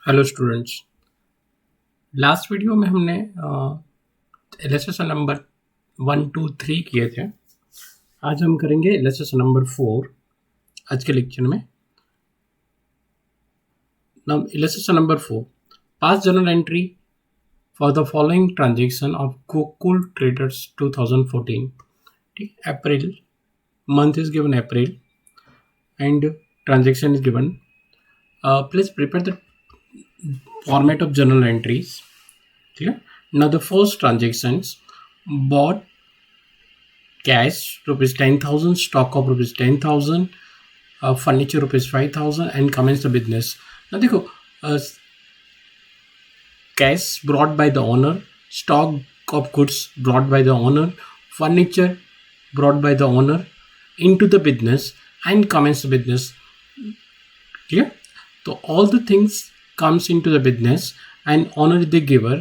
Hello students. Last video में हमने LSS number 1 2 3 किए थे। आज हम करेंगे एलएसएस नंबर 4 आज के लेक्चर में। LSS number 4 pass journal entry for the following transaction of Gokul traders 2014। ठीक, April month is given April and transaction is given. Please prepare the format of journal entries. Clear? Now the first transactions: bought cash rupees 10,000, stock of rupees 10,000, furniture rupees 5,000 and commence the business. Now देखो, cash brought by the owner, stock of goods brought by the owner, furniture brought by the owner into the business and commence the business. Clear? So all the things comes into the business and owner is the giver.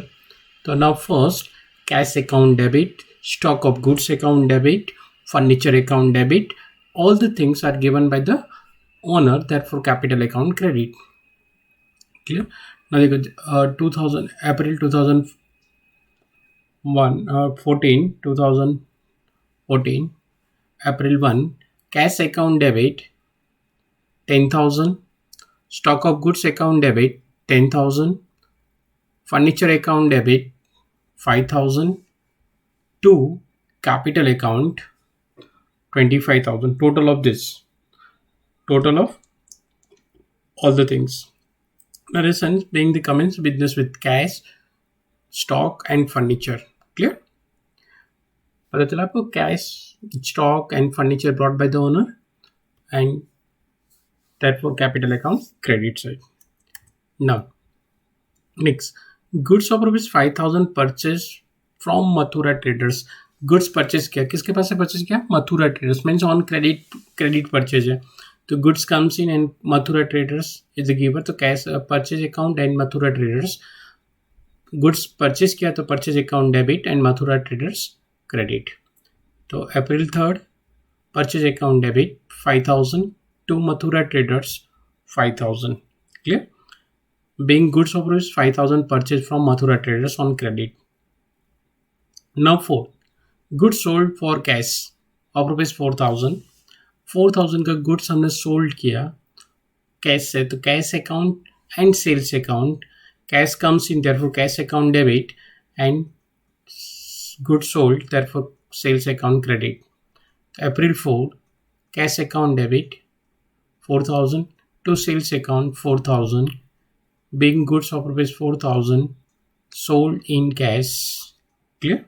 So now first cash account debit, stock of goods account debit, furniture account debit, all the things are given by the owner, therefore capital account credit. Clear? Now देखो 2000 April 2014 April 1 cash account debit 10,000, stock of goods account debit 10,000, furniture account debit 5,000, to capital account 25,000. Total of all the things. Narration being the commence business with cash, stock and furniture. Clear? पता चला आपको? cash, stock and furniture brought by the owner and therefore capital account credit side. Now next, goods of rupees 5,000 purchase from Mathura traders. Goods purchase किया, किसके पास से purchase किया? Mathura traders, means on credit purchase है। तो goods comes in and Mathura traders is the giver. तो cash purchase account and Mathura traders, goods purchase किया तो purchase account debit and Mathura traders credit. तो April 3 purchase account debit 5,000 to Mathura traders 5,000। Clear? Being goods of rupees 5,000 purchased from Mathura traders on credit. Now 4 goods sold for cash of rupees 4,000। 4,000 का goods हमने sold किया cash से, तो cash account and sales account, cash comes in therefore cash account debit and goods sold therefore sales account credit. April 4 cash account debit 4,000 to sales account 4,000, being goods of rupees 4,000 sold in cash. Clear?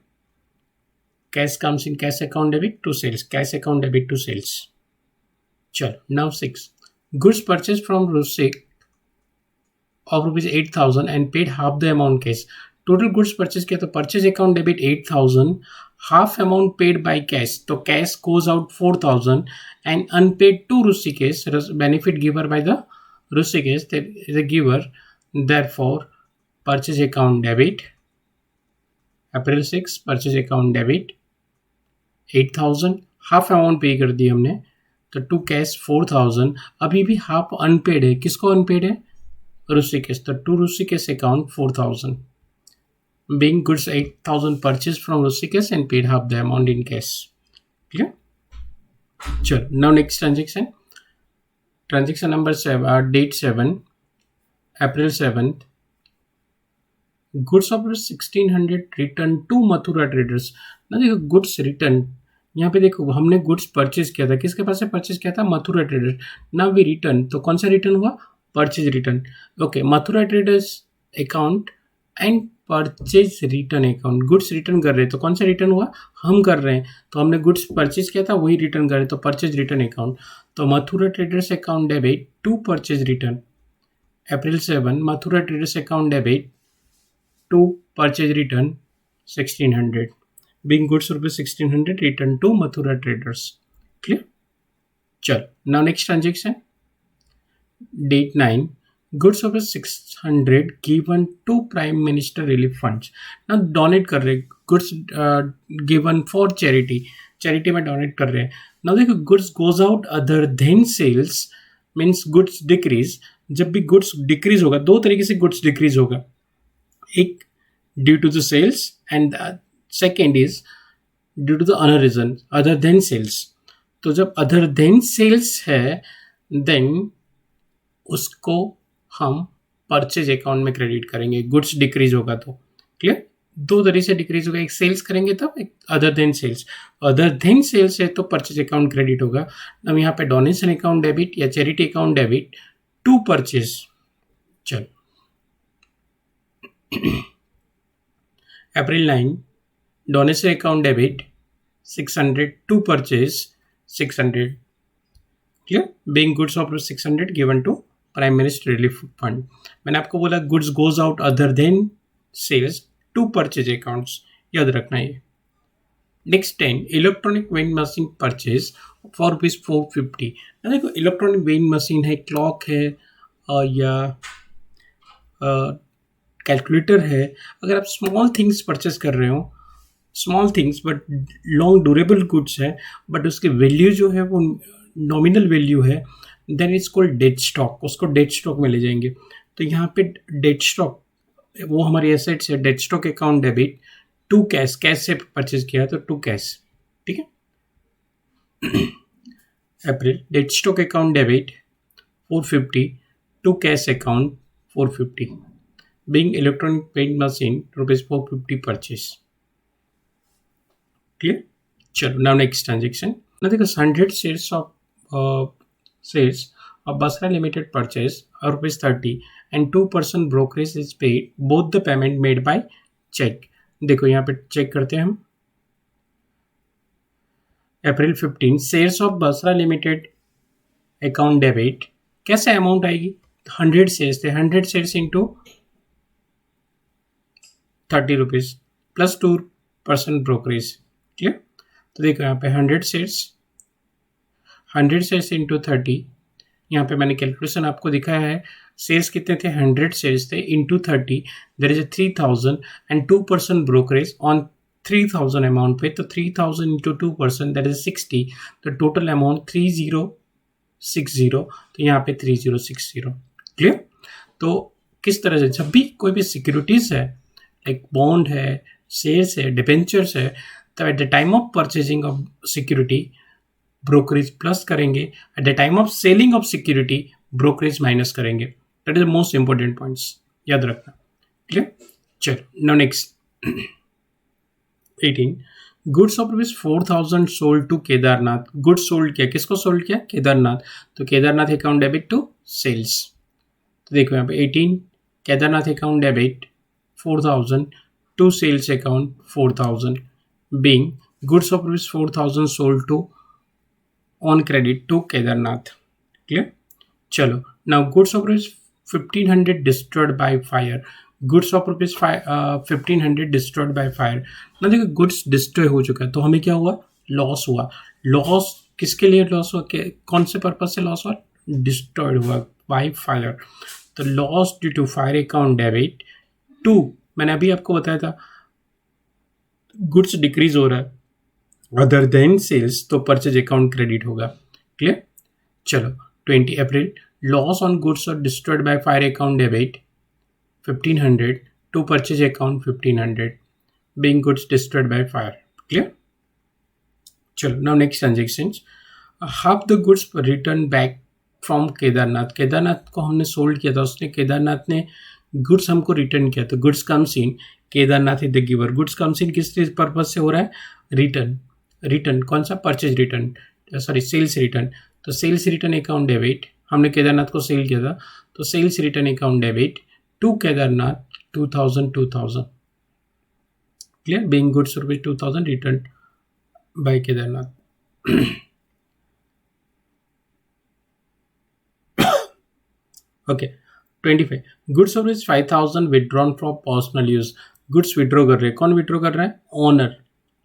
Cash comes in cash account debit to sales, cash account debit to sales. Chalo, now 6 goods purchased from Rusik of rupees 8,000 and paid half the amount cash. Total goods purchase किया तो purchase account debit 8,000, half amount paid by cash, तो cash goes out 4,000 and unpaid to Rusikesh, benefit giver by the Rusikesh, that is a giver. Therefore purchase account debit April 6 purchase account debit 8,000, half amount पे कर दी हमने, तो to cash 4,000। अभी भी half unpaid है, किसको unpaid है? ऋषिकेश, तो to Rishikesh account 4,000, being goods 8,000 purchased from Rishikesh and paid half the amount in cash. Clear? चलो, now next transaction number 7, date 7 April 7th, goods of 1,600 return to Mathura traders. ना देखो, goods return, यहाँ पे देखो हमने गुड्स परचेज किया था, किसके पास से परचेज किया था? मथुरा ट्रेडर्स। ना वी रिटर्न, तो कौन सा रिटर्न हुआ? Purchase return. Okay, Mathura traders account and purchase return account, goods return कर रहे हैं, तो कौन सा रिटर्न हुआ? हम कर रहे हैं, तो हमने गुड्स परचेज किया था वही रिटर्न कर रहे हैं, तो परचेज रिटर्न अकाउंट। तो Mathura traders account debit to purchase return April 7 Mathura traders account debit to purchase return 1,600, being goods rupees 1,600 return to Mathura traders. Clear? Chal, now next transaction, date 9 goods of 600 given to prime minister relief funds. now donate कर रहे, goods given for charity में donate कर रहे हैं। now देखो, goods goes out other than sales means goods decrease, जब भी goods decrease होगा, दो तरीके से गुड्स डिक्रीज होगा, एक due to the sales and second is due to the other reason other than sales. तो जब अदर देन सेल्स है देन उसको हम परचेज अकाउंट में क्रेडिट करेंगे, गुड्स डिक्रीज होगा तो। क्लियर? दो तरीके से डिक्रीज होगा, एक सेल्स करेंगे तब, एक other than sales. Other than sales है तो परचेज अकाउंट क्रेडिट होगा। अब यहाँ पे डोनेशन अकाउंट डेबिट या charity account debit to purchase. चलो April 9 donation account debit 600 to purchase 600। Clear? Being goods of 600 given to prime minister relief fund. मैंने आपको बोला goods goes out other than sales to purchase accounts, याद रखना है। Next 10 electronic weighing machine purchase for rupees 450। देखो electronic weighing machine है, clock है या कैलकुलेटर है। अगर आप स्मॉल थिंग्स परचेज कर रहे हो, small things but long durable goods है, बट उसकी वैल्यू जो है वो नॉमिनल वैल्यू है, then it's called dead stock, उसको डेड स्टॉक में ले जाएंगे। तो यहाँ पे डेड स्टॉक वो हमारी एसेट्स है, dead stock account debit to cash, cash से परचेज किया तो टू कैश। ठीक है? April dead stock account debit 450 to cash account 450। Being electronic paint machine rupees 450 purchase. Clear? चलो नाउ नेक्स्ट ट्रांजेक्शन। ना देखो 100 shares of shares of Basra Limited purchase of rupees 30 and 2% brokerage is paid, both the payment made by check। देखो यहाँ पे check करते हैं हम। April 15 shares of Basra limited account debit, कैसे अमाउंट आएगी? 100 शेयर्स थे, 100 shares into 30 rupees plus 2% brokerage. Clear? तो देखो यहाँ पे 100 शेयर्स इंटू 30, यहाँ पे मैंने कैलकुलेशन आपको दिखाया है। शेयर्स कितने थे? 100 शेयर्स थे into 30, there is 3000 and 2% brokerage on 3000 amount पे, तो 3000 इंटू 2% दैट इज 60, तो टोटल अमाउंट 3060, तो यहाँ पे 3060। क्लियर? तो किस तरह से जब भी कोई भी सिक्योरिटीज है, लाइक बॉन्ड है, शेयर्स है, डिबेंचर्स है, तो at the time of purchasing of security brokerage plus करेंगे, at the time of selling of security brokerage minus करेंगे। That is the most important points, याद रखना। क्लियर? चलो now next 18 goods of rupees 4000 sold to Kedarnath. Goods sold किया, किसको sold किया? केदारनाथ। तो Kedarnath account debit to sales. तो देखो यहाँ पे 18 Kedarnath account debit 4000 to sales account 4000, being goods of rupees 4000 sold to on credit to Kedarnath. Clear? चलो now goods of rupees 1500 destroyed by fire. Goods of rupees 1500 destroyed by fire. ना देखो goods destroy हो चुका है, तो हमें क्या हुआ? लॉस हुआ। लॉस किसके लिए लॉस हुआ? कौन से पर्पज से लॉस हुआ? डिस्ट्रॉयड हुआ बाय फायर। तो loss due to fire account debit to, मैंने अभी आपको बताया था गुड्स डिक्रीज हो रहा है अदर देन सेल्स, तो परचेज अकाउंट क्रेडिट होगा। क्लियर? चलो 20 अप्रैल लॉस ऑन गुड्स और destroyed by fire account debit 1500 to purchase account 1500, being goods destroyed by fire. Clear? चलो now next transaction. Half the goods return back from Kedarnath. Kedarnath को हमने sold किया था, उसने केदारनाथ ने गुड्स हमको रिटर्न किया, तो goods comes in, Kedarnath is the giver. Goods comes इन किस पर्पज से हो रहा है? रिटर्न। रिटर्न कौन सा? Purchase return, sorry sales return. तो सेल्स रिटर्न अकाउंट डेबिट, हमने केदारनाथ को सेल किया था, तो sales return account debit to Kedarnath 2000। Clear? Being goods rupees 2000 return by Kedarnath. Okay 25 goods rupees 5000 withdrawn from personal use. Goods withdraw कर रहे हैं, कौन विड्रॉ कर रहा है? Owner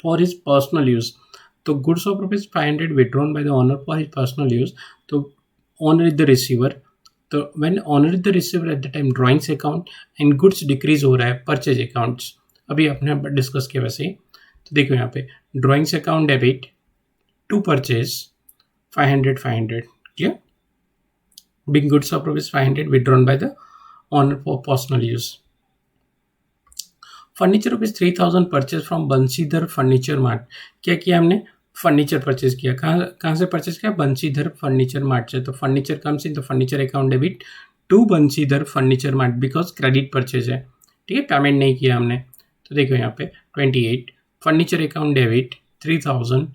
for his personal use. तो goods of rupees 500 withdrawn by the owner for his personal use, तो owner is the receiver. तो when owner is the receiver at the time drawings account and goods decrease हो रहा है purchase accounts, अभी अपने discuss किया वैसे ही। तो देखो यहाँ पे drawings account debit to purchase 500। Clear? Being goods of rupees 500 withdrawn by the owner for personal use. Furniture rupees 3000 purchase from Bansidhar furniture mart. क्या किया हमने? फर्नीचर परचेज किया. कहाँ से परचेज किया? बंसीधर फर्नीचर मार्ट से. तो furniture comes in the furniture account debit to Bansidhar furniture mart because credit purchase है. ठीक है, पेमेंट नहीं किया हमने. तो देखो यहाँ पे 28 furniture account debit 3000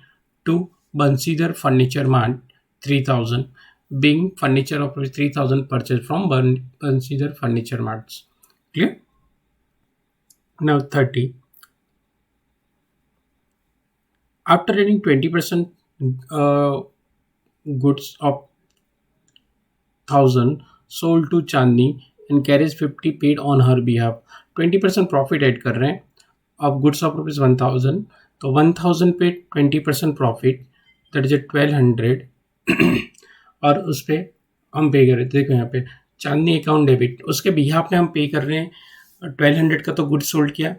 to Bansidhar furniture mart 3000 being furniture of 3000 purchased from Bensheeder Furniture Marts. Clear? Now 30. After adding 20% goods of 1000 sold to Chandni and carries 50 paid on her behalf. 20% profit add कर रहे हैं of goods of rupees 1000. तो 1000 पे 20% profit that is 1200 और उस पर हम पे कर रहे थे. देखो यहाँ पे चांदनी अकाउंट डेबिट, उसके बिहाफ में हम पे कर रहे हैं. 1200 का तो गुड्स सोल्ड किया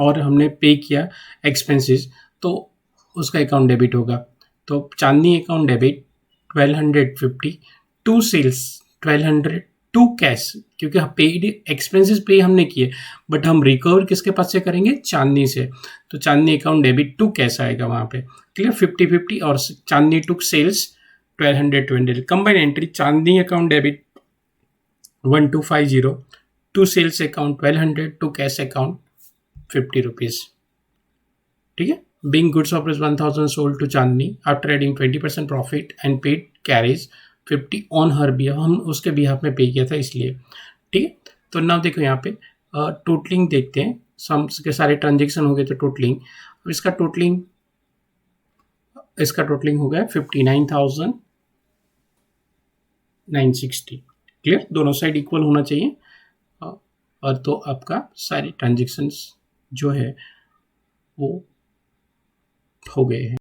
और हमने पे किया एक्सपेंसेस, तो उसका अकाउंट डेबिट होगा. तो Chandni account debit 1250 to sales 1200 to cash, क्योंकि पेड एक्सपेंसेस पे हमने किए बट हम रिकवर किसके पास से करेंगे? चांदनी से. तो Chandni account debit to cash आएगा वहाँ पे. क्लियर? 50-50 और Chandni to sales 1200-20. Combine entry Chandni account debit 1250 to sales account 1200 to cash account 50 rupees. ठीक है. Being goods of 1000 sold to Chandni after adding 20% profit and paid carries 50 on her behalf. हम उसके behalf में पे किया था इसलिए. ठीक है. तो नाउ देखो यहाँ पे टोटलिंग देखते हैं. सम्स के सारे ट्रांजेक्शन हो गए तो टोटलिंग. अब इसका टोटलिंग हो गया 59,960. क्लियर? दोनों साइड इक्वल होना चाहिए. और तो आपका सारे ट्रांजेक्शन्स जो है वो हो गए हैं.